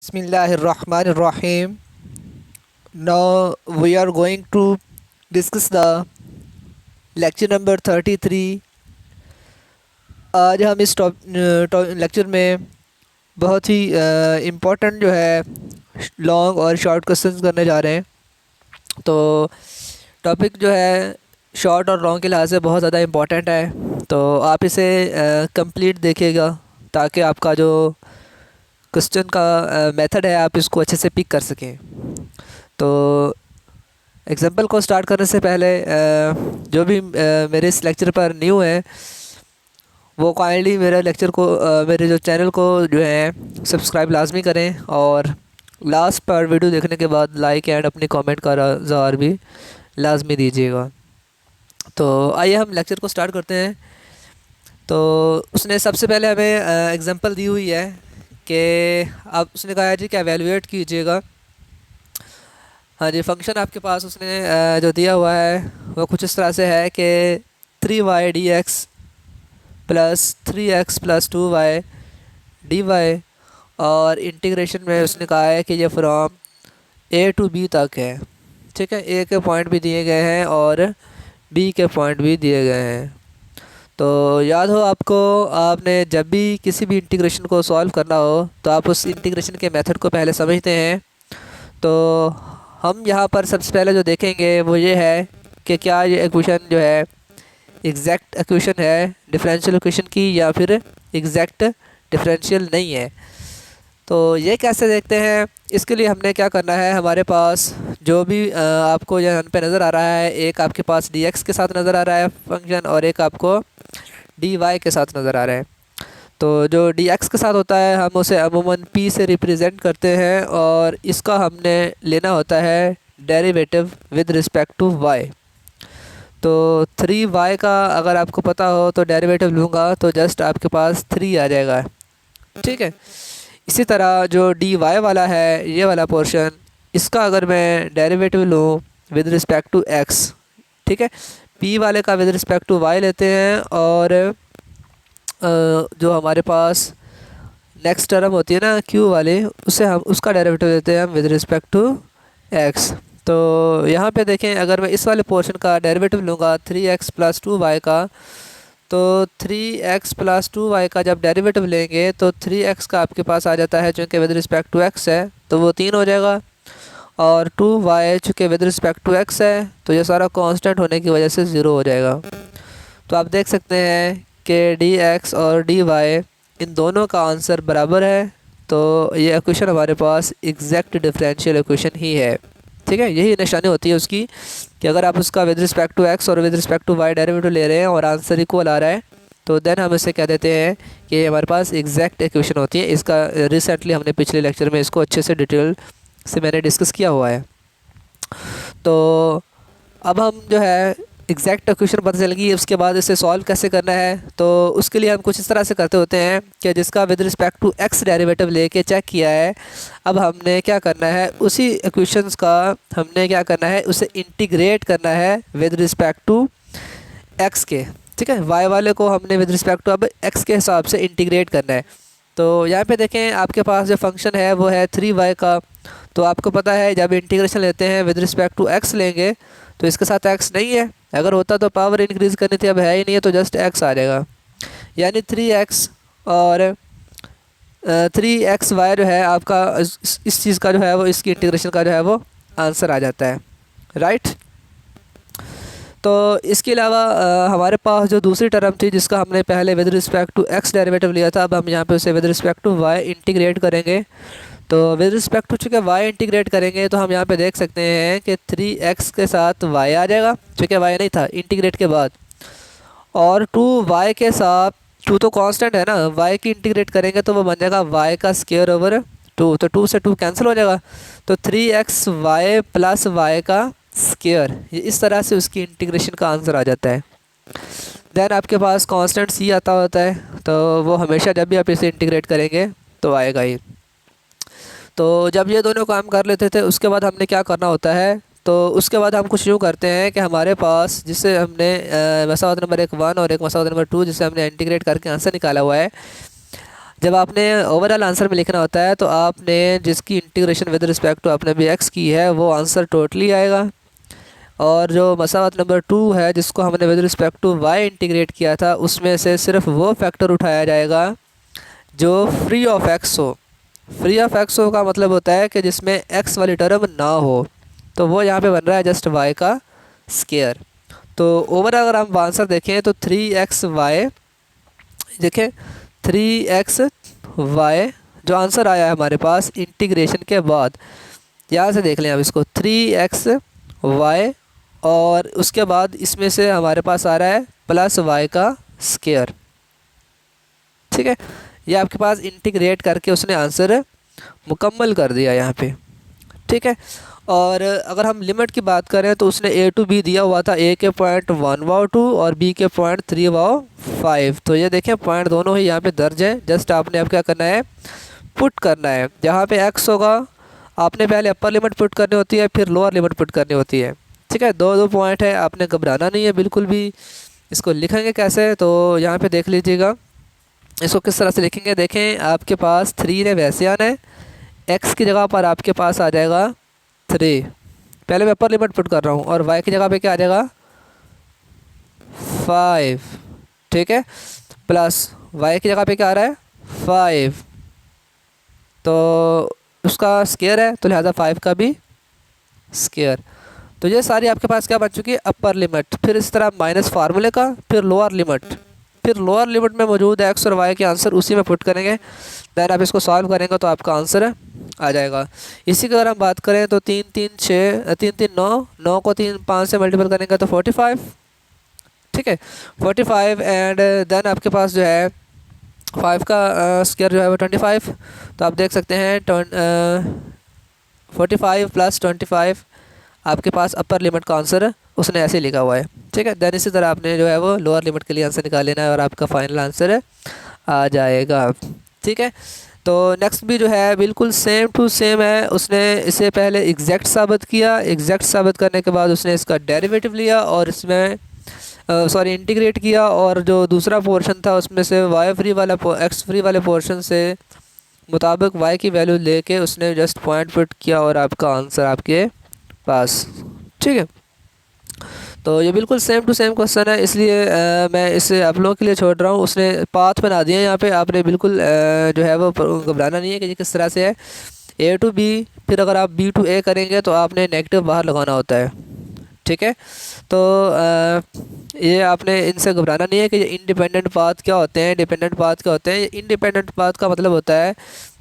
Bismillahirrahmanirrahim. Now we are going to discuss the lecture number 33. आज हम इस lecture में बहुत ही इम्पोर्टेंट जो है लॉन्ग और शॉर्ट क्वेश्चंस करने जा रहे हैं। तो टॉपिक जो है शॉर्ट और लॉन्ग के लिहाज से बहुत ज़्यादा इम्पोर्टेंट है, तो आप इसे कंप्लीट देखिएगा ताकि आपका जो क्वेश्चन का मेथड है आप इसको अच्छे से पिक कर सकें। तो एग्जांपल को स्टार्ट करने से पहले जो भी मेरे इस लेक्चर पर न्यू है वो काइंडली मेरे लेक्चर को मेरे जो चैनल को जो है सब्सक्राइब लाजमी करें, और लास्ट पर वीडियो देखने के बाद लाइक एंड अपनी कमेंट का इज़हार भी लाजमी दीजिएगा। तो आइए हम लेक्चर को स्टार्ट करते हैं। तो उसने सबसे पहले हमें एग्जांपल दी हुई है कि अब उसने कहा है जी कि एवेलुएट कीजिएगा। हाँ जी, फंक्शन आपके पास उसने जो दिया हुआ है वो कुछ इस तरह से है कि 3y dx plus 3x plus 2y dy, और इंटीग्रेशन में उसने कहा है कि ये फ्रॉम a टू b तक है। ठीक है, a के पॉइंट भी दिए गए हैं और b के पॉइंट भी दिए गए हैं। तो याद हो आपको, आपने जब भी किसी भी इंटीग्रेशन को सॉल्व करना हो तो आप उस इंटीग्रेशन के मेथड को पहले समझते हैं। तो हम यहाँ पर सबसे पहले जो देखेंगे वो ये है कि क्या ये इक्वेशन जो है एग्जैक्ट इक्वेशन है डिफरेंशियल इक्वेशन की या फिर एग्जैक्ट डिफरेंशियल नहीं है। तो ये कैसे देखते हैं, इसके लिए हमने क्या करना है, हमारे पास जो भी आपको यहाँ पे नज़र आ रहा है, एक आपके पास dx के साथ नज़र आ रहा है फंक्शन और एक आपको dy के साथ नज़र आ रहा है। तो जो dx के साथ होता है हम उसे अमूमन p से रिप्रेजेंट करते हैं और इसका हमने लेना होता है derivative with respect to y। तो 3y का अगर आपको पता हो तो डेरिवेटिव लूँगा तो जस्ट आपके पास 3 आ जाएगा। ठीक है, इसी तरह जो dy वाला है ये वाला पोर्शन, इसका अगर मैं डेरिवेटिव लूँ विद रिस्पेक्ट टू x, ठीक है, p वाले का विद रिस्पेक्ट टू y लेते हैं और जो हमारे पास नेक्स्ट टर्म होती है ना q वाले, उसे हम उसका डेरिवेटिव लेते हैं हम विद रिस्पेक्ट टू x। तो यहाँ पे देखें, अगर मैं इस वाले पोर्शन का डेरिवेटिव लूँगा 3x प्लस 2y का, तो 3x प्लस 2y का जब डेरिवेटिव लेंगे तो 3x का आपके पास आ जाता है, चूँकि विद रिस्पेक्ट टू x है तो वो 3 हो जाएगा, और 2y चूँकि विद रिस्पेक्ट टू x है तो ये सारा कांस्टेंट होने की वजह से 0 हो जाएगा। तो आप देख सकते हैं कि dx और dy इन दोनों का आंसर बराबर है। तो ये इक्वेशन हमारे पास एग्जैक्ट डिफरेंशियल इक्वेशन ही है। ठीक है, यही निशानी होती है उसकी कि अगर आप उसका विद रिस्पेक्ट टू x और with respect to y derivative ले रहे हैं और आंसर इक्वल आ रहा है तो देन हम इसे कह देते हैं कि हमारे पास एग्जैक्ट इक्वेशन होती है। इसका रिसेंटली हमने पिछले लेक्चर में इसको अच्छे से डिटेल से मैंने डिस्कस किया हुआ है। तो अब हम जो है एग्जैक्ट इक्वेशन पता चल गई, उसके बाद इसे सॉल्व कैसे करना है। तो उसके लिए हम कुछ इस तरह से करते होते हैं कि जिसका with respect to x derivative लेके चेक किया है, अब हमने क्या करना है, उसी इक्वेशंस का हमने क्या करना है, उसे इंटीग्रेट करना है विद रिस्पेक्ट टू x के। ठीक है, y वाले को हमने विद रिस्पेक्ट टू अब x के हिसाब से इंटीग्रेट करना है। तो यहाँ पे देखें, आपके पास जो फंक्शन है वो है 3y का। तो आपको पता है जब इंटीग्रेशन लेते हैं विद रिस्पेक्ट टू x लेंगे तो इसके साथ x नहीं है, अगर होता तो पावर इंक्रीज़ करनी थी, अब है ही नहीं है तो जस्ट x आ जाएगा, यानी 3x और 3xy जो है आपका इस चीज़ का जो है वो इसकी इंटीग्रेशन का जो है वो आंसर आ जाता है। राइट। तो इसके अलावा हमारे पास जो दूसरी टर्म थी जिसका हमने पहले with respect to x derivative लिया था, अब हम यहाँ पे उसे with respect to y integrate करेंगे। तो विद रिस्पेक्ट टू चूँकि y इंटीग्रेट करेंगे तो हम यहाँ पे देख सकते हैं कि 3x के साथ y आ जाएगा, चूँकि y नहीं था इंटीग्रेट के बाद, और 2y के साथ 2 तो कांस्टेंट है ना, y की इंटीग्रेट करेंगे तो वो बन जाएगा y का स्क्वायर ओवर 2, तो 2 से 2 कैंसिल हो जाएगा, तो 3xy प्लस y का स्क्वायर, ये इस तरह से उसकी इंटीग्रेशन का आंसर आ जाता है। देन आपके पास कांस्टेंट c आता होता है, तो वो हमेशा जब भी आप इसे इंटीग्रेट करेंगे तो आएगा ही। तो जब ये दोनों काम कर लेते थे उसके बाद हमने क्या करना होता है, तो उसके बाद हम कुछ यूँ करते हैं कि हमारे पास जिससे हमने मसावत नंबर 1 और एक मसावत नंबर 2 जिसे हमने इंटीग्रेट करके आंसर निकाला हुआ है, जब आपने ओवरऑल आंसर में लिखना होता है तो आपने जिसकी इंटीग्रेशन विद रिस्पेक्ट टू आपने भी एक्स की है वो आंसर टोटली आएगा, और जो मसावत नंबर 2 है जिसको हमने with respect to y integrate किया था उसमें से सिर्फ वो फैक्टर उठाया जाएगा जो फ्री ऑफ एक्स हो। फ्री ऑफ एक्स हो का मतलब होता है कि जिसमें एक्स वाली टर्म ना हो, तो वो यहाँ पे बन रहा है जस्ट वाई का स्केयर। तो ओवर अगर हम आंसर देखें तो 3xy, देखें 3xy जो आंसर आया है हमारे पास इंटीग्रेशन के बाद, यहाँ से देख लें अब इसको 3xy, और उसके बाद इसमें से हमारे पास आ रहा है प्लस वाई का स्केयर। ठीक है, ये आपके पास इंटीग्रेट करके उसने आंसर मुकम्मल कर दिया यहाँ पे। ठीक है, और अगर हम लिमिट की बात करें तो उसने a टू b दिया हुआ था, a के पॉइंट 1/2 और b के पॉइंट 3/5। तो ये देखें पॉइंट दोनों ही यहाँ पे दर्ज है, जस्ट आपने अब क्या करना है पुट करना है। जहाँ पे x होगा आपने पहले अपर लिमिट पुट करनी होती है, फिर लोअर लिमिट पुट करनी होती है। ठीक है, दो पॉइंट है, आपने घबराना नहीं है बिल्कुल भी। इसको लिखेंगे कैसे, तो यहाँ पे देख लीजिएगा इसको किस तरह से लिखेंगे। देखें आपके पास 3 ने वैसे आना है, x की जगह पर आपके पास आ जाएगा 3, पहले मैं अपर लिमिट पुट कर रहा हूँ, और y की जगह पे क्या आ जाएगा 5। ठीक है, प्लस y की जगह पे क्या आ रहा है 5, तो उसका स्केयर है तो लिहाजा 5 का भी स्केयर। तो ये सारी आपके पास क्या बन चुकी है अपर लिमिट। फिर इस तरह माइनस फार्मूले का, फिर लोअर लिमिट, फिर लोअर लिमिट में मौजूद है एक्स और वाई के आंसर उसी में पुट करेंगे, दैन आप इसको सॉल्व करेंगे तो आपका आंसर आ जाएगा। इसी की अगर हम बात करें तो 3 3 6 3 3 9, 9 को 5 से मल्टीपल करेंगे तो 45। ठीक है, 45 एंड देन आपके पास जो है 5 का स्क्वायर जो है वो 25। तो आप देख सकते हैं 45 प्लस 25 आपके पास अपर लिमिट का आंसर उसने ऐसे लिखा हुआ है। ठीक है, देन इसी तरह आपने जो है वो लोअर लिमिट के लिए आंसर निकाल लेना है और आपका फाइनल आंसर आ जाएगा। ठीक है, तो नेक्स्ट भी जो है बिल्कुल सेम टू सेम है। उसने इसे पहले एग्जैक्ट साबित किया, एग्जैक्ट साबित करने के बाद उसने इसका डेरिवेटिव लिया और इसमें इंटीग्रेट किया, और जो दूसरा पोर्शन था उसमें से वाई फ्री वाला एक्स फ्री वाले पोर्शन से मुताबिक वाई की वैल्यू लेके उसने जस्ट पॉइंट पुट किया और आपका आंसर आपके पास। ठीक है, तो ये बिल्कुल सेम टू सेम क्वेश्चन है, इसलिए मैं इसे आप लोगों के लिए छोड़ रहा हूँ। उसने पाथ बना दिए यहाँ पे, आपने बिल्कुल जो है वो घबराना नहीं है कि ये किस तरह से है ए टू बी, फिर अगर आप बी टू ए करेंगे तो आपने नेगेटिव बाहर लगाना होता है। ठीक है, तो ये आपने इनसे घबराना नहीं है कि ये इंडिपेंडेंट पाथ क्या होते हैं, डिपेंडेंट पाथ क्या होते हैं। इंडिपेंडेंट पाथ का मतलब होता है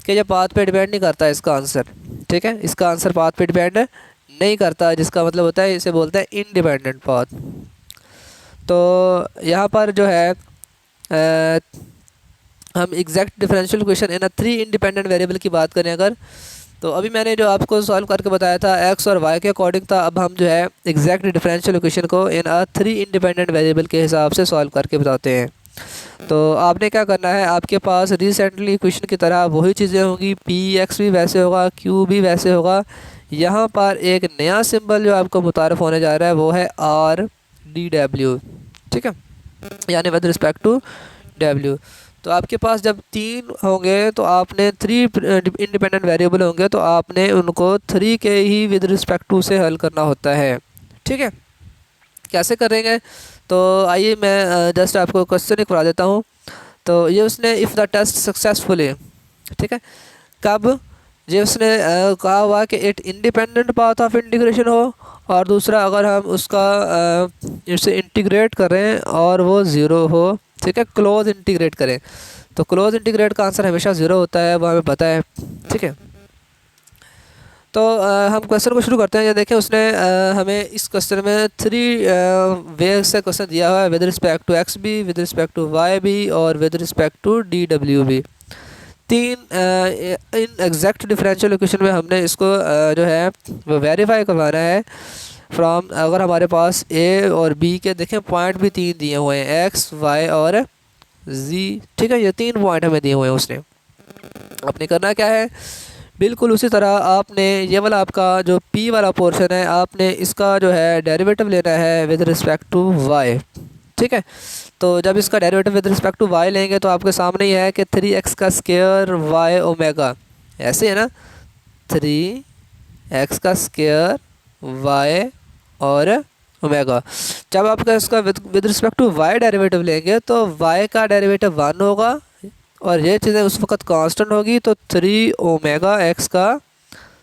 कि ये पाथ पे डिपेंड नहीं करता इसका आंसर। ठीक है, इसका आंसर पाथ पे डिपेंड नहीं करता, जिसका मतलब होता है इसे बोलते हैं इंडिपेंडेंट पाथ। तो यहाँ पर जो है हम exact differential equation in 3 independent variable की बात करें अगर, तो अभी मैंने जो आपको सॉल्व करके बताया था एक्स और वाई के अकॉर्डिंग था। अब हम जो है एग्जैक्ट डिफरेंशियल इक्वेशन को इन 3 इंडिपेंडेंट वेरिएबल के हिसाब से सॉल्व करके बताते हैं। तो आपने क्या करना है, आपके पास रिसेंटली इक्वेशन की तरह वही चीज़ें होंगी, पी एक्स भी वैसे होगा, क्यू भी वैसे होगा। यहाँ पर एक नया सिंबल जो आपको मुतारफ़ होने जा रहा है वो है आर डी डब्ल्यू। ठीक है, यानी विद रिस्पेक्ट टू डब्ल्यू। तो आपके पास जब 3 होंगे तो आपने 3 इंडिपेंडेंट वेरिएबल होंगे तो आपने उनको 3 के ही विद रिस्पेक्ट टू से हल करना होता है। ठीक है, कैसे करेंगे, तो आइए मैं जस्ट आपको क्वेश्चन करा देता हूँ। तो ये उसने इफ़ द टेस्ट सक्सेसफुली, ठीक है, कब ये उसने कहा हुआ कि it independent path of integration हो, और दूसरा अगर हम उसका इसे इंटीग्रेट करें और वो ज़ीरो हो। ठीक है, क्लोज इंटीग्रेट करें तो क्लोज इंटीग्रेट का आंसर हमेशा ज़ीरो होता है, वो हमें पता है। ठीक है, तो हम क्वेश्चन को शुरू करते हैं। ये देखें उसने हमें इस क्वेश्चन में 3 वे से क्वेश्चन दिया हुआ है, विद रिस्पेक्ट टू एक्स भी, विद रिस्पेक्ट टू वाई भी और विद रिस्पेक्ट टू डी डब्ल्यू भी। 3 इन एग्जैक्ट डिफरेंशियल इक्वेशन में हमने इसको जो है वो वेरीफाई करवाना है फ्रॉम, अगर हमारे पास ए और बी के देखें पॉइंट भी 3 दिए हुए हैं, एक्स वाई और जी। ठीक है, ये 3 पॉइंट हमें दिए हुए हैं उसने। आपने करना क्या है, बिल्कुल उसी तरह आपने ये वाला आपका जो पी वाला पोर्शन है आपने इसका जो है डेरिवेटिव लेना है विद रिस्पेक्ट टू वाई। ठीक है। तो जब इसका derivative with respect to y लेंगे तो आपके सामने ही है कि 3x का स्क्वायर वाई ओमेगा, ऐसे है ना, 3x का स्क्वायर वाई और ओमेगा। जब आपका इसका with respect to y derivative लेंगे तो वाई का डेरिवेटिव 1 होगा और ये चीज़ें उस वक्त कांस्टेंट होगी, तो 3 ओमेगा एक्स का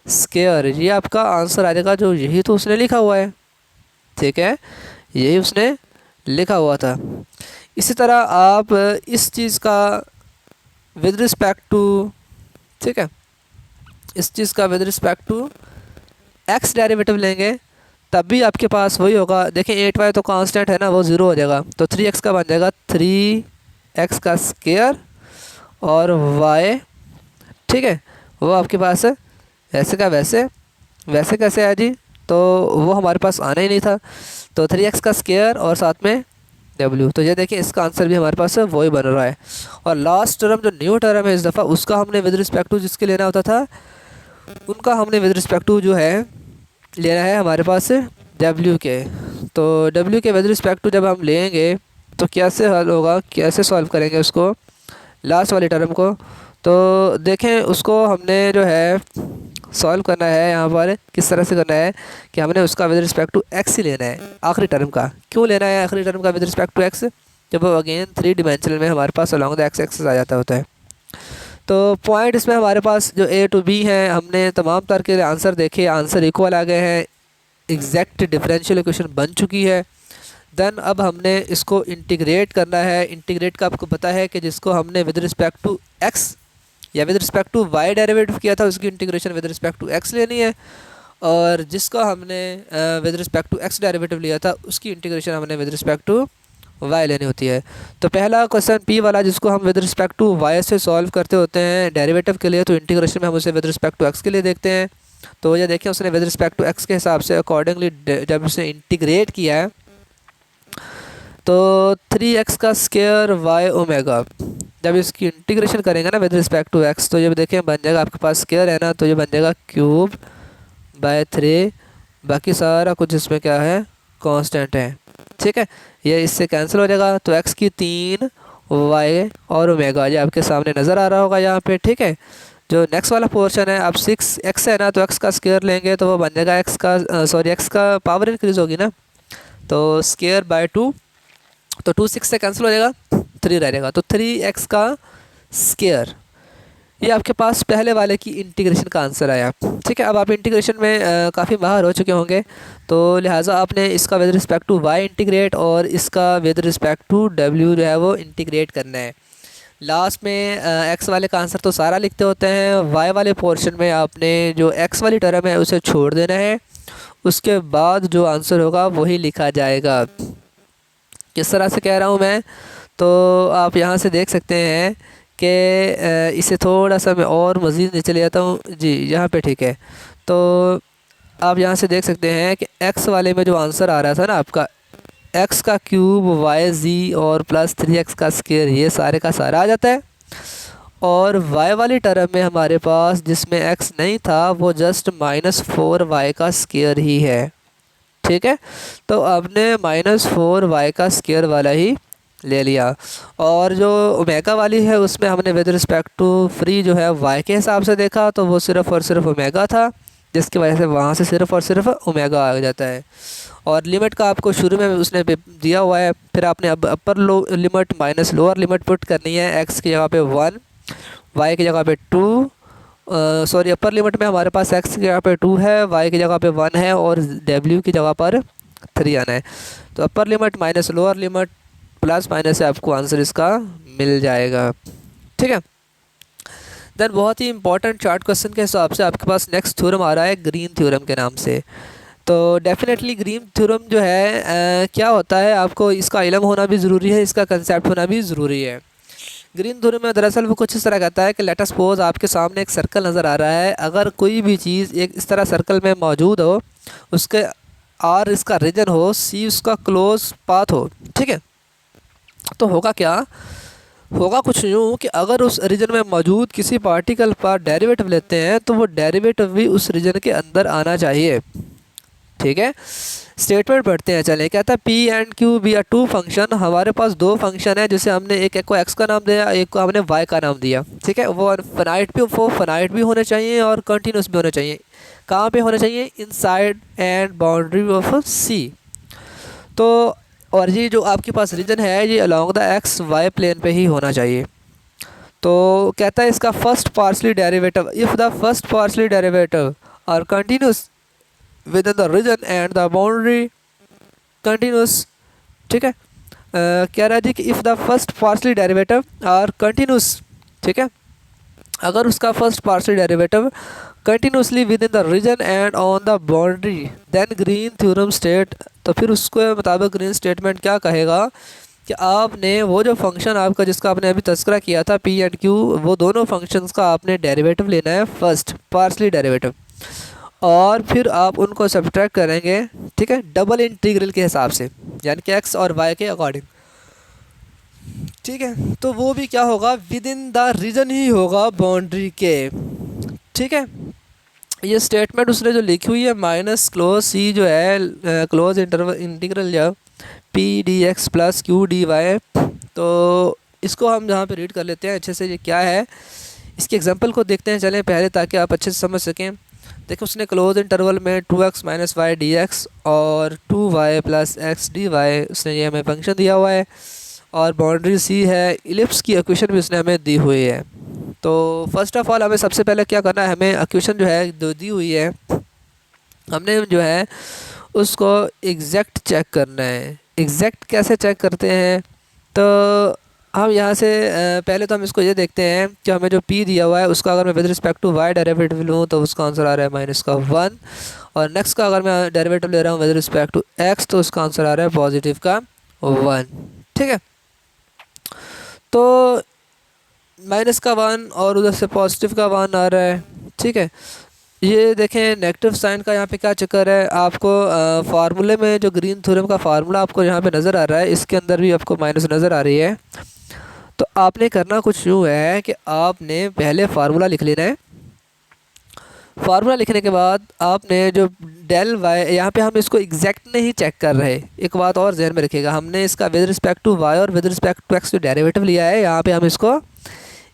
स्क्वायर, ये आपका आंसर आ जाएगा। जो यही तो उसने लिखा हुआ है, ठीक है, यही उसने लिखा हुआ था। इसी तरह आप इस चीज़ का विद रिस्पेक्ट टू, ठीक है, इस चीज़ का with respect to x derivative लेंगे तब भी आपके पास वही होगा। देखें 8y तो कांस्टेंट है ना, वो 0 हो जाएगा, तो 3x का बन जाएगा 3x का स्क्वायर और y, ठीक है, वो आपके पास है वैसे का वैसे, वैसे कैसे है जी, तो वो हमारे पास आना ही नहीं था, तो 3x का स्क्वायर और साथ में w। तो ये देखिए इसका आंसर भी हमारे पास वही बन रहा है। और लास्ट टर्म जो न्यू टर्म है इस दफ़ा, उसका हमने विद रिस्पेक्ट टू जिसके लेना होता था, उनका हमने विद रिस्पेक्ट टू जो है लेना है हमारे पास w के। तो w के विद रिस्पेक्ट टू जब हम लेंगे तो कैसे हल होगा, कैसे सॉल्व करेंगे उसको, लास्ट वाली टर्म को। तो देखें उसको हमने जो है सॉल्व करना है यहाँ पर किस तरह से करना है कि हमने उसका विद रिस्पेक्ट टू एक्स ही लेना है, आखिरी टर्म का। क्यों लेना है आखिरी टर्म का विद रिस्पेक्ट टू एक्स, जब वो अगेन 3 डिमेंशनल में हमारे पास अलॉन्ग द एक्स एक्सिस आ जाता होता है। तो पॉइंट इसमें हमारे पास जो ए टू बी हैं, हमने तमाम तरह के आंसर देखे, आंसर इक्वल आ गए हैं, एग्जैक्ट डिफरेंशियल इक्वेशन बन चुकी है। देन अब हमने इसको इंटीग्रेट करना है। इंटीग्रेट का आपको पता है कि जिसको हमने विद रिस्पेक्ट टू एक्स या with respect to y derivative किया था उसकी integration with respect to x लेनी है, और जिसका हमने with respect to x derivative लिया था उसकी इंटीग्रेशन हमने विद रिस्पेक्ट टू वाई लेनी होती है। तो पहला क्वेश्चन पी वाला जिसको हम विद रिस्पेक्ट टू वाई से सॉल्व करते होते हैं डेरिवेटिव के लिए, तो इंटीग्रेशन में हम उसे विद रिस्पेक्ट टू एक्स के लिए देखते हैं। तो ये देखिए उसने विद रिस्पेक्ट टू एक्स के हिसाब से अकॉर्डिंगली जब उसे इंटीग्रेट किया है तो 3x का स्क्वायर वाई ओमेगा, जब इसकी इंटीग्रेशन करेंगे ना विद रिस्पेक्ट टू एक्स, तो ये देखें बन जाएगा आपके पास स्क्वायर है ना, तो ये बन जाएगा क्यूब बाय 3, बाकी सारा कुछ इसमें क्या है कांस्टेंट है, ठीक है, ये इससे कैंसिल हो जाएगा। तो x की 3 y और ओमेगा ये आपके सामने नज़र आ रहा होगा यहाँ पे, ठीक है। जो नेक्स्ट वाला पोर्शन है, अब 6x है ना, तो x का स्क्वायर लेंगे तो वो बन जाएगा x का पावर इंक्रीज होगी ना, तो स्क्वायर बाय 2, तो 2 6 से कैंसिल हो जाएगा, 3 रह जाएगा, तो 3x का स्क्वायर, ये आपके पास पहले वाले की इंटीग्रेशन का आंसर आया, ठीक है। अब आप इंटीग्रेशन में काफ़ी माहिर हो चुके होंगे, तो लिहाजा आपने इसका with respect to y integrate और इसका विद रिस्पेक्ट टू w जो है वो इंटीग्रेट करना है। लास्ट में x वाले का आंसर तो सारा लिखते होते हैं, y वाले पोर्शन में आपने जो x वाली टर्म है उसे छोड़ देना है, उसके बाद जो आंसर होगा वही लिखा जाएगा। किस तरह से कह रहा हूँ मैं, तो आप यहाँ से देख सकते हैं कि इसे थोड़ा सा मैं और मज़ीद नीचे ले जाता हूँ जी, यहाँ पे ठीक है। तो आप यहाँ से देख सकते हैं कि x वाले में जो आंसर आ रहा था ना आपका, x का क्यूब वाई जी और प्लस 3x का स्क्वायर, ये सारे का सारा आ जाता है, और y वाली टर्म में हमारे पास जिसमें x नहीं था वो जस्ट -4y का स्क्वायर ही है, ठीक है। तो आपने -4y का स्क्वायर वाला ही ले लिया, और जो ओमेगा वाली है उसमें हमने विद रिस्पेक्ट टू फ्री जो है y के हिसाब से देखा, तो वो सिर्फ़ और सिर्फ ओमेगा था, जिसकी वजह से वहाँ से सिर्फ़ और सिर्फ ओमेगा आ जाता है। और लिमिट का आपको शुरू में उसने दिया हुआ है, फिर आपने अब upper limit minus lower limit put करनी है, x की जगह पे 1, y की जगह पे 2, सॉरी अपर लिमिट में हमारे पास x की जगह पे 2 है, y की जगह पे 1 है और w की जगह पर 3 आना है। तो upper limit minus lower limit plus minus से आपको आंसर इसका मिल जाएगा, ठीक है। देन बहुत ही इंपॉर्टेंट चार्ट क्वेश्चन के हिसाब से आपके पास नेक्स्ट थ्योरम आ रहा है ग्रीन थ्योरम के नाम से। तो डेफिनेटली ग्रीन थ्योरम जो है क्या होता है, आपको इसका इल्म होना भी ज़रूरी है, इसका कंसेप्ट होना भी ज़रूरी है। ग्रीन थ्योरम में दरअसल वो कुछ इस तरह कहता है कि लेट अस सपोज आपके सामने एक सर्कल नज़र आ रहा है, अगर कोई भी चीज़ एक इस तरह सर्कल में मौजूद हो, उसके आर इसका रीजन हो, सी उसका क्लोज पाथ हो, ठीक है, तो होगा क्या, होगा कुछ यूँ कि अगर उस रीजन में मौजूद किसी पार्टिकल पर डेरिवेटिव लेते हैं तो वो डेरिवेटिव भी उस रीजन के अंदर आना चाहिए, ठीक है, स्टेटमेंट पढ़ते हैं। चलें, कहता है p and q be are two function. हमारे पास दो फंक्शन है, जिसे हमने एक को एक्स का नाम दिया, एक को हमने वाई का नाम दिया। ठीक है, वो फनाइट भी होने चाहिए और कंटिन्यूस भी होने चाहिए। कहाँ पे होने चाहिए? Inside and boundary of c. तो और ये जो आपके पास रीजन है ये along the x y plane पे ही होना चाहिए। तो कहता है इसका first partially derivative, if the first partially derivative are continuous with in the region and the boundary continuous. ठीक है, कह रहा है जी कि if the first partially derivative are continuous, ठीक है, अगर उसका first partial derivative continuously with in the region and on the boundary then Green theorem state. तो फिर उसके मुताबिक ग्रीन स्टेटमेंट क्या कहेगा कि आपने वो जो फंक्शन आपका जिसका आपने अभी तस्करा किया था पी एंड क्यू, वो दोनों फंक्शंस का आपने डेरिवेटिव लेना है, फर्स्ट पार्शियली डेरिवेटिव, और फिर आप उनको सब्ट्रैक्ट करेंगे। ठीक है, डबल इंटीग्रल के हिसाब से, यानी कि एक्स और वाई के अकॉर्डिंग। ठीक है, तो वो भी क्या होगा? विद इन द रीजन ही होगा, बाउंड्री के। ठीक है, ये स्टेटमेंट उसने जो लिखी हुई है माइनस क्लोज सी जो है क्लोज इंटीग्रल जो p d x plus q d y, तो इसको हम जहाँ पे रीड कर लेते हैं अच्छे से, ये क्या है इसके एग्जांपल को देखते हैं चलें पहले, ताकि आप अच्छे से समझ सकें। देखो, उसने क्लोज इंटरवल में 2x minus Y D x और 2y plus x d Y उसने ये हमें फंक्शन दिया हुआ है, और बाउंड्री सी है, इलिप्स की इक्वेशन भी उसने हमें दी हुई है। तो फर्स्ट ऑफ ऑल हमें सबसे पहले क्या करना है, हमें इक्वेशन जो है जो दी हुई है हमने जो है उसको एग्जैक्ट चेक करना है। एग्जैक्ट कैसे चेक करते हैं? तो हम यहाँ से पहले तो हम इसको ये देखते हैं कि हमें जो p दिया हुआ है उसका अगर मैं with respect to y derivative लूँ तो उसका आंसर आ रहा है माइनस का 1, और नेक्स्ट का अगर मैं डेरिवेटिव ले रहा हूँ विद रिस्पेक्ट टू x तो उसका आंसर आ रहा है पॉजिटिव का 1। ठीक है, तो माइनस का 1 और उधर से पॉजिटिव का 1 आ रहा है। ठीक है, ये देखें नेगेटिव साइन का यहाँ पे क्या चक्कर है, आपको फार्मूले में जो ग्रीन थ्योरम का फार्मूला आपको यहाँ पे नज़र आ रहा है, इसके अंदर भी आपको माइनस नज़र आ रही है। तो आपने करना कुछ यूँ है कि आपने पहले फार्मूला लिख लेना है। फार्मूला लिखने के बाद आपने जो डेल वाई, यहाँ पे हम इसको एग्जैक्ट नहीं चेक कर रहे, एक बात और जहन में रखिएगा, हमने इसका विद रिस्पेक्ट टू वाई और विद रिस्पेक्ट टू एक्स जो डेरिवेटिव लिया है, यहाँ पे हम इसको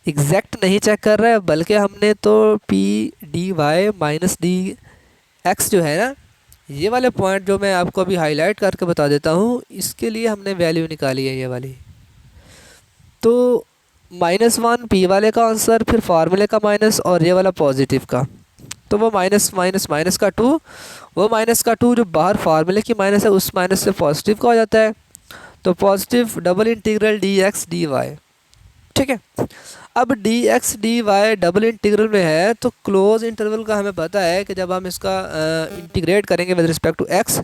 एग्जैक्ट नहीं चेक कर रहे हैं, बल्कि हमने तो p d y minus d x जो है ना, ये वाले पॉइंट जो मैं आपको अभी हाईलाइट करके बता देता हूँ, इसके लिए हमने वैल्यू निकाली है ये वाली। तो -1 पी वाले का आंसर, फिर फार्मूले का माइनस, और ये वाला पॉजिटिव का, तो वो माइनस माइनस माइनस का 2, वो माइनस का 2 जो बाहर फार्मूले की माइनस है उस माइनस से पॉजिटिव का हो जाता है, तो positive double integral d x d y. ठीक है, अब d x d y double integral में है, तो क्लोज इंटरवल का हमें पता है कि जब हम इसका इंटीग्रेट करेंगे विद रिस्पेक्ट टू एक्स,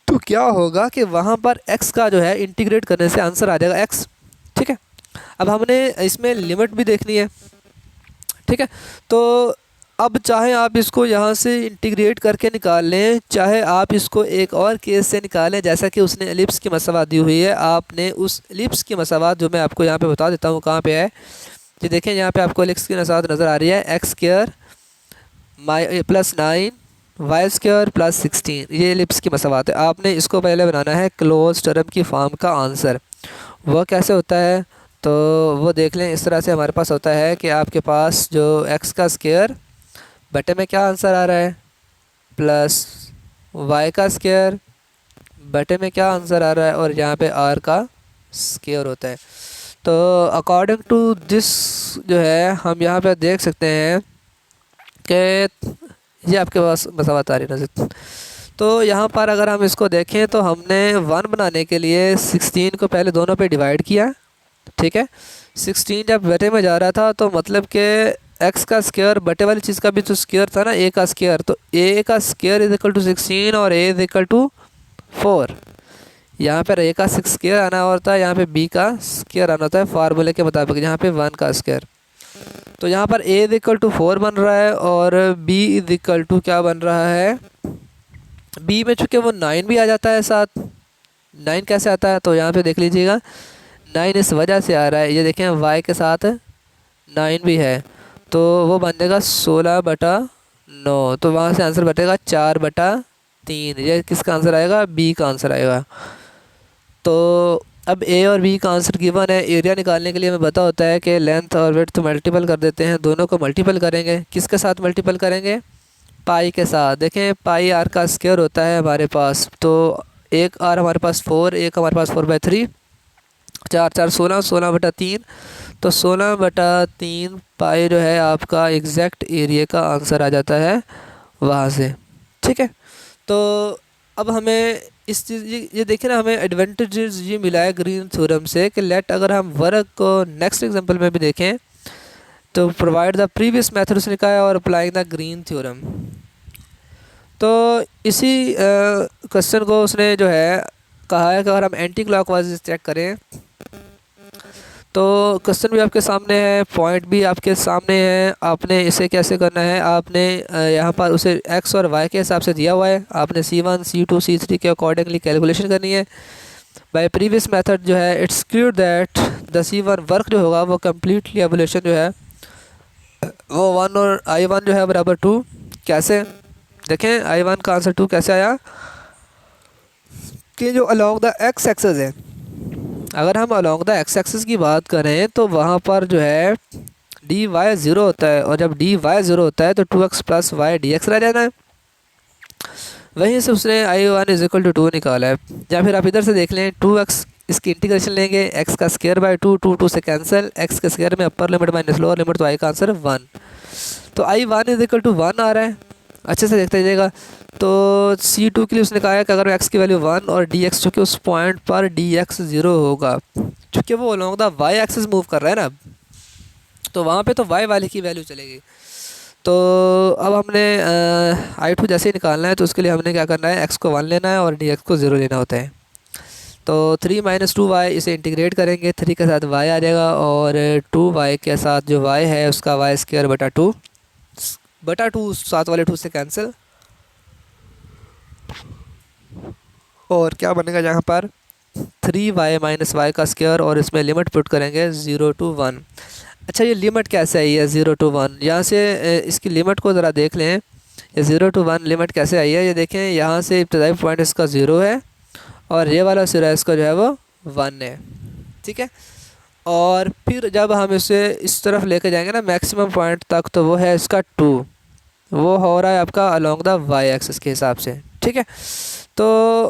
तो क्या होगा कि वहाँ पर x का जो है इंटीग्रेट करने से आंसर आ जाएगा x। ठीक है, अब हमने इसमें लिमिट भी देखनी है। ठीक है, तो अब चाहे आप इसको यहाँ से इंटीग्रेट करके निकाल लें, चाहे आप इसको एक और केस से निकालें, जैसा कि उसने एलिप्स की मसावात दी हुई है, आपने उस एलिप्स की मसावात जो मैं आपको यहाँ पे बता देता हूँ कहाँ पे है, ये देखें यहाँ पे आपको एलिप्स की मसावात नज़र आ रही है, x square plus 9 y square plus 16, ये एलिप्स की मसावात है। आपने इसको पहले बनाना है क्लोज टर्म की फॉर्म का आंसर। वह कैसे होता है तो वो देख लें, इस तरह से हमारे पास होता है कि आपके पास जो एक्स का स्क्वायर बटे में क्या आंसर आ रहा है, प्लस वाई का स्क्वायर बटे में क्या आंसर आ रहा है, और यहाँ पे आर का स्क्वायर होता है। तो अकॉर्डिंग टू दिस जो है हम यहाँ पे देख सकते हैं कि ये आपके पास मसावत आ रही नज़र। तो यहाँ पर अगर हम इसको देखें तो हमने 1 बनाने के लिए 16 को पहले दोनों पे डिवाइड किया। ठीक है, 16 जब बटे में जा रहा था तो मतलब कि एक्स का स्क्वायर बटे वाली चीज़ का भी तो स्क्वायर था ना, ए का स्क्वायर, तो ए का स्क्वायर इज इक्वल टू 16 और ए इज इक्वल टू 4। यहाँ पर ए का स्क्वायर आना होता है, यहाँ पे बी का स्क्वायर आना होता है फार्मूले के मुताबिक, यहाँ पे 1 का स्क्वायर। तो यहाँ पर ए इज इक्वल टू 4 बन रहा है और बी इज इक्वल टू क्या बन रहा है, बी में चूँकि वो 9 भी आ जाता है साथ। 9 कैसे आता है तो यहाँ पे देख लीजिएगा, 9 इस वजह से आ रहा है, ये देखें वाई के साथ 9 भी है, तो वो बन जाएगा 16/9। 9, तो वहाँ से आंसर बटेगा 4/3। ये किसका आंसर आएगा? बी का आंसर आएगा। तो अब ए और बी का आंसर गिवन है। एरिया निकालने के लिए हमें पता होता है कि लेंथ और विड्थ मल्टीपल कर देते हैं, दोनों को मल्टीपल करेंगे। किसके साथ मल्टीपल करेंगे? पाई के साथ। देखें पाई आर का स्क्वायर होता है हमारे पास, तो एक आर हमारे पास 4, एक हमारे पास 4/3, 4 4 16, 16/3, तो 16/3 पाई जो है आपका एग्जैक्ट एरिया का आंसर आ जाता है वहाँ से। ठीक है, तो अब हमें इस चीज़ ये देखिए ना, हमें एडवांटेजेस ये मिला है ग्रीन थ्योरम से कि लेट अगर हम वर्क को नेक्स्ट एग्जांपल में भी देखें तो प्रोवाइड द प्रीवियस मेथड उसने कहा है और अप्लाइंग द ग्रीन थ्योरम। तो इसी क्वेश्चन को उसने जो है कहा है कि अगर हम एंटी क्लॉकवाइज चेक करें तो क्वेश्चन भी आपके सामने है, पॉइंट भी आपके सामने है। आपने इसे कैसे करना है, आपने यहाँ पर उसे एक्स और वाई के हिसाब से दिया हुआ है, आपने C1 C2 C3 के अकॉर्डिंगली कैलकुलेशन करनी है। बाय प्रीवियस मेथड जो है it's clear that the C1 work जो होगा वो कम्प्लीटली एवोल्यूशन जो है वो 1 और I1 जो है बराबर 2। कैसे देखें I1 का आंसर 2 कैसे आया कि जो अलॉन्ग द एक्स एक्सेस है, अगर हम अलॉन्ग द एक्स एक्सिस की बात करें तो वहाँ पर जो है डी वाई 0 होता है, और जब डी वाई 0 होता है तो 2x + y dx रह जाना है। वहीं से उसने I1 = 2 निकाला है। या फिर आप इधर से देख लें 2x, इसकी इंटीग्रेशन लेंगे, x का स्क्वायर बाय 2, 2 से कैंसिल, x के स्क्वायर में upper limit minus lower limit, तो i का आंसर 1। तो I1 = 1 आ रहा है, अच्छे से देखते जाइएगा। तो C2 के लिए उसने कहा है कि अगर x की वैल्यू 1 और dx चूँकि उस पॉइंट पर dx 0 होगा, चूँकि वो along the y axis move कर रहा है ना, तो वहाँ पे तो y वाले की वैल्यू चलेगी। तो अब हमने I2 जैसे ही निकालना है तो उसके लिए हमने क्या करना है, x को 1 लेना है और dx को 0 लेना होता है। तो 3 - 2y इसे इंटीग्रेट करेंगे, 3 के साथ y आ जाएगा और 2y के साथ जो y है उसका y² बटा 2 साथ वाले 2 से कैंसिल, और क्या बनेगा यहाँ पर 3y - y का स्क्वायर, और इसमें लिमिट पुट करेंगे 0 to 1। अच्छा ये लिमिट कैसे आई है 0 to 1? यहाँ से इसकी लिमिट को ज़रा देख लें, ये 0 to 1 लिमिट कैसे आई है। ये देखें यहाँ से इब्तदाई पॉइंट इसका 0 है और ये वाला सिरा इसका जो है वो 1 है। ठीक है, और फिर जब हम इसे इस तरफ लेके जाएंगे ना मैक्सिमम पॉइंट तक, तो वो है इसका 2, वो हो रहा है आपका अलॉन्ग द वाई एक्सिस के हिसाब से। ठीक है, तो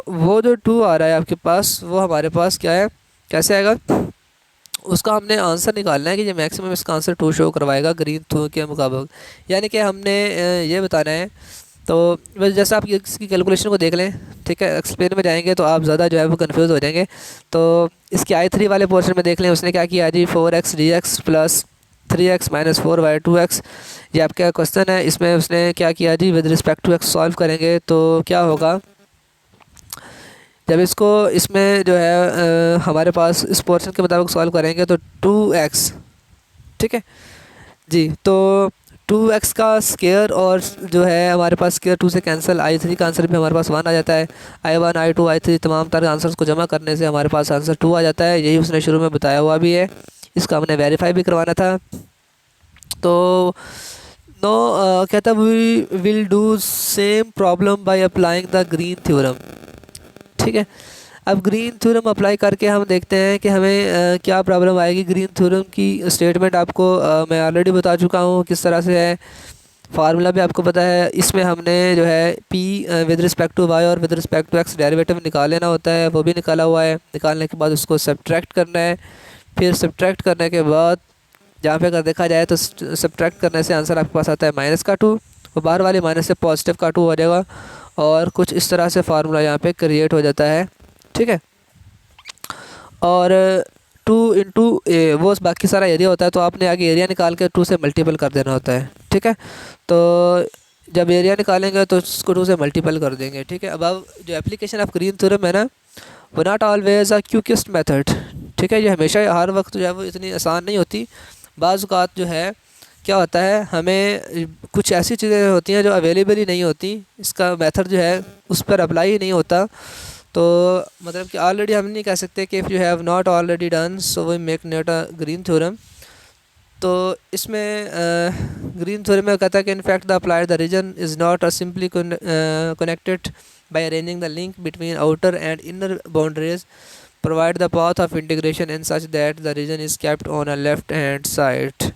वो जो 2 आ रहा है आपके पास वो हमारे पास क्या है, कैसे आएगा, उसका हमने आंसर निकालना है कि ये मैक्सिमम इसका आंसर 2 शो करवाएगा ग्रीन थ्रू के मुताबिक। यानी कि हमने ये बताना है। तो बस जैसे आप इसकी कैलकुलेशन को देख लें, ठीक है, एक्सप्लेन में जाएंगे तो आप ज़्यादा जो है वो कंफ्यूज हो जाएंगे। तो इसके I3 वाले पोर्शन में देख लें, उसने क्या किया जी 4x dx + 3x - 4y 2x, ये आपका क्वेश्चन है। इसमें उसने क्या किया G with respect to x solve करेंगे तो क्या होगा, जब इसको इसमें जो है हमारे पास इस पोर्शन के मुताबिक सॉल्व करेंगे तो 2x, ठीक है जी, तो 2x का स्क्वायर और जो है हमारे पास स्क्वायर 2 से कैंसिल, I3 का आंसर भी हमारे पास 1 आ जाता है। I1 I2 I3 तमाम तरह आंसर्स को जमा करने से हमारे पास आंसर 2 आ जाता है। यही उसने शुरू में बताया हुआ भी है, इसका हमने वेरीफाई भी करवाना था। तो नो कहता we will do same problem by applying the Green theorem. ठीक है, अब ग्रीन थ्योरम अप्लाई करके हम देखते हैं कि हमें क्या प्रॉब्लम आएगी। ग्रीन थ्योरम की स्टेटमेंट आपको मैं ऑलरेडी बता चुका हूँ किस तरह से है, फार्मूला भी आपको पता है। इसमें हमने जो है p with respect to y और with respect to x derivative निकाल लेना होता है, वो भी निकाला हुआ है। निकालने के बाद उसको सब्ट्रैक्ट करना है, फिर सब्ट्रैक्ट करने के बाद जहाँ पे अगर देखा जाए तो सब्ट्रैक्ट करने से आंसर आपके पास आता है -2, और बाहर वाले माइनस से पॉजिटिव का 2 हो जाएगा, और कुछ इस तरह से फार्मूला यहाँ पे क्रिएट हो जाता है। ठीक है, और 2 × वो बाकी सारा एरिया होता है, तो आपने आगे एरिया निकाल के 2 से मल्टीपल कर देना होता है। ठीक है, तो जब एरिया निकालेंगे तो उसको 2 से मल्टीपल कर देंगे। ठीक है, अब जो एप्लीकेशन ऑफ ग्रीन थ्योरम है ना, वो not always a quickest method. ठीक है, ये हमेशा हर वक्त जो है वो इतनी आसान नहीं होती। बाज़ औक़ात जो है क्या होता है, हमें कुछ ऐसी चीज़ें होती हैं जो अवेलेबल ही नहीं होती, इसका मेथड जो है उस पर अप्लाई ही नहीं होता। तो मतलब कि ऑलरेडी हम नहीं कह सकते कि if you have not already done so we make not a Green theorem. तो इसमें ग्रीन थ्योरम में कहता है कि in fact the applied the region is not a simply connected by arranging the link between outer and inner boundaries provide the path of integration in such that the region is kept on a left hand side।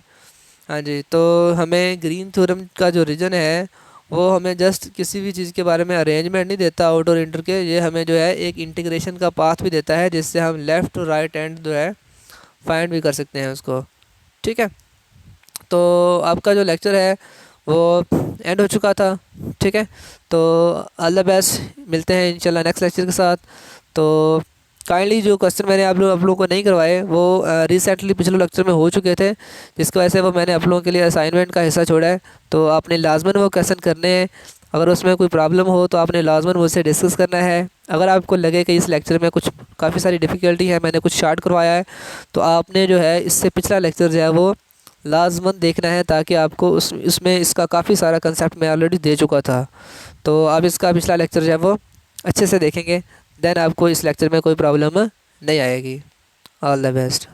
हाँ जी, तो हमें green theorem का जो reason है वो हमें just किसी भी चीज़ के बारे में अरेंजमेंट नहीं देता आउट और इंटर के, ये हमें जो है एक इंटीग्रेशन का पाथ भी देता है जिससे हम लेफ़्ट और राइट हैंड जो है फाइंड भी कर सकते हैं उसको। ठीक है, तो आपका जो लेक्चर है वो एंड हो चुका था। ठीक है, तो ऑल द बेस्ट, मिलते हैं इंशाल्लाह नेक्स्ट लेक्चर के साथ। तो काइंडली जो क्वेश्चन मैंने आप लोगों को नहीं करवाए वो रिसेंटली पिछले लेक्चर में हो चुके थे, जिसकी वजह से वो मैंने आप लोगों के लिए असाइनमेंट का हिस्सा छोड़ा है। तो आपने लाजमन वो क्वेश्चन करने हैं, अगर उसमें कोई प्रॉब्लम हो तो आपने लाजमन मुझसे डिस्कस करना है। अगर आपको लगे कि इस लेक्चर में कुछ काफ़ी सारी डिफ़िकल्टी है, मैंने कुछ शार्ट करवाया है, तो आपने जो है इससे पिछला लेक्चर जो है वो लाजमन देखना है, ताकि आपको उसमें इसका काफ़ी सारा कंसेप्ट मैं ऑलरेडी दे चुका था। तो आप इसका पिछला लेक्चर जो है वो अच्छे से देखेंगे, देन आपको इस लेक्चर में कोई प्रॉब्लम नहीं आएगी। All the best.